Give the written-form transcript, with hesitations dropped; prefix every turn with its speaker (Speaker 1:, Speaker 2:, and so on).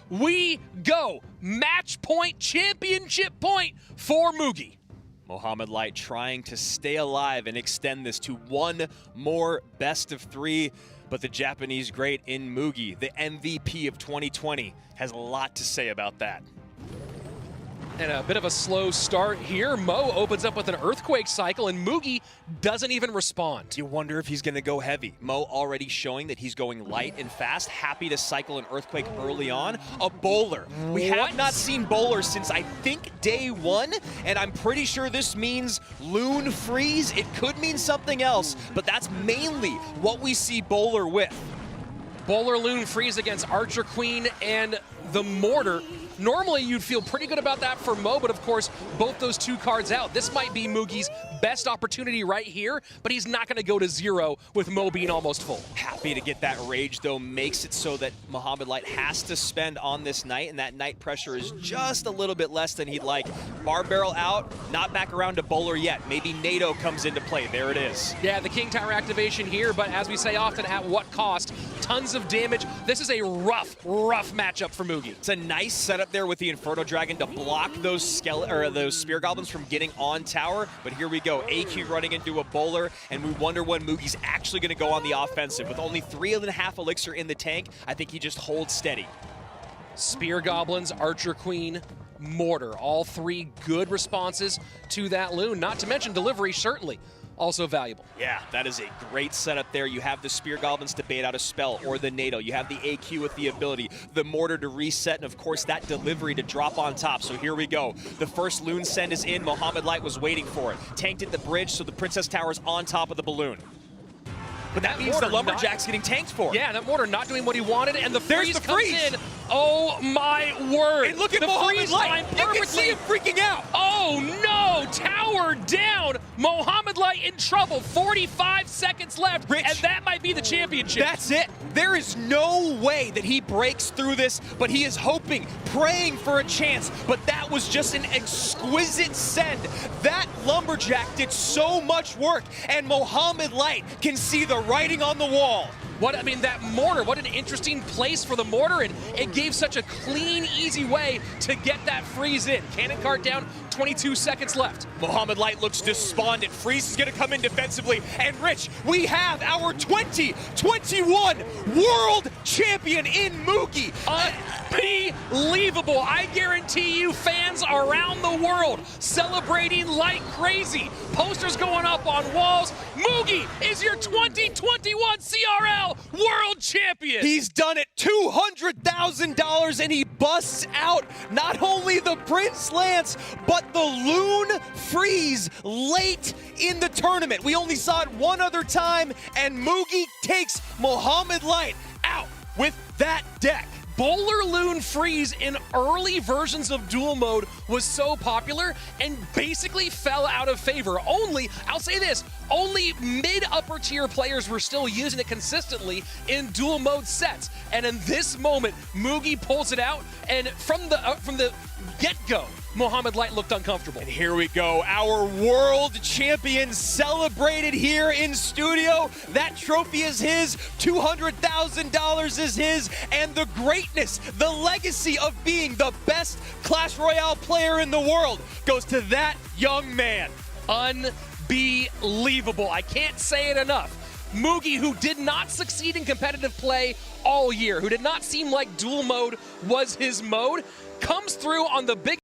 Speaker 1: we go. Match point, championship point for Mugi.
Speaker 2: Mohamed Light trying to stay alive and extend this to one more best of three. But the Japanese great in Mugi, the MVP of 2020, has a lot to say about that.
Speaker 1: And a bit of a slow start here. Mo opens up with an earthquake cycle, and Mugi doesn't even respond.
Speaker 2: You wonder if he's going to go heavy. Mo already showing that he's going light and fast, happy to cycle an earthquake early on. A bowler. We have not seen bowlers since I think day one, and I'm pretty sure this means Loon Freeze. It could mean something else, but that's mainly what we see bowler with.
Speaker 1: Bowler Loon Freeze against Archer Queen and the Mortar. Normally, you'd feel pretty good about that for Mo, but of course, both those two cards out. This might be Mugi's best opportunity right here, but he's not going to go to zero with Mo being almost full.
Speaker 2: Happy to get that rage, though, makes it so that Mohamed Light has to spend on this Knight, and that Knight pressure is just a little bit less than he'd like. Bar barrel out, not back around to bowler yet. Maybe NATO comes into play. There it is.
Speaker 1: Yeah, the King Tower activation here, but as we say often, at what cost? Tons of damage. This is a rough matchup for Mugi.
Speaker 2: It's a nice setup there with the Inferno Dragon to block those Spear Goblins from getting on tower, but here we go. AQ running into a bowler, and we wonder when Mugi's actually going to go on the offensive. With only 3.5 elixir in the tank, I think he just holds steady.
Speaker 1: Spear Goblins, Archer Queen, Mortar. All three good responses to that Loon, not to mention delivery, certainly also valuable.
Speaker 2: Yeah, that is a great setup there. You have the Spear Goblins to bait out a spell, or the NATO. You have the AQ with the ability, the Mortar to reset, and of course that delivery to drop on top. So here we go. The first Loon send is in. Mohamed Light was waiting for it. Tanked at the bridge, so the Princess Tower's on top of the balloon. But that means the Lumberjack's getting tanked for it.
Speaker 1: Yeah, that Mortar not doing what he wanted, and the freeze comes in. Oh my word.
Speaker 2: And look at Mohamed Light. You can see him freaking out.
Speaker 1: Oh no, tower down. Mohamed Light in trouble. 45 seconds left,
Speaker 2: Rich,
Speaker 1: and that might be the championship.
Speaker 2: That's it. There is no way that he breaks through this, but he is hoping, praying for a chance. But that was just an exquisite send. That Lumberjack did so much work, and Mohamed Light can see the writing on the wall.
Speaker 1: I mean, that Mortar, what an interesting place for the Mortar, and it gave such a clean, easy way to get that freeze in. Cannon cart down, 22 seconds left.
Speaker 2: Mohamed Light looks despondent. Freeze is going to come in defensively. And Rich, we have our 2021 World Champion in Mugi.
Speaker 1: Unbelievable. I guarantee you fans around the world celebrating like crazy. Posters going up on walls. Mugi is your 2021 CRL World Champion.
Speaker 2: He's done it. $200,000, and he busts out not only the Prince Lance, but the Loon Freeze late in the tournament. We only saw it one other time, and Mugi takes Mohamed Light out with that deck.
Speaker 1: Bowler Loon Freeze in early versions of dual mode was so popular and basically fell out of favor. I'll say this, only mid-upper tier players were still using it consistently in dual mode sets. And in this moment, Mugi pulls it out, and from the get-go, Mohamed Light looked uncomfortable.
Speaker 2: And here we go, our world champion celebrated here in studio. That trophy is his, $200,000 is his, and the greatness, the legacy of being the best Clash Royale player in the world goes to that young man.
Speaker 1: Unbelievable. I can't say it enough. Mugi, who did not succeed in competitive play all year, who did not seem like dual mode was his mode, comes through on the big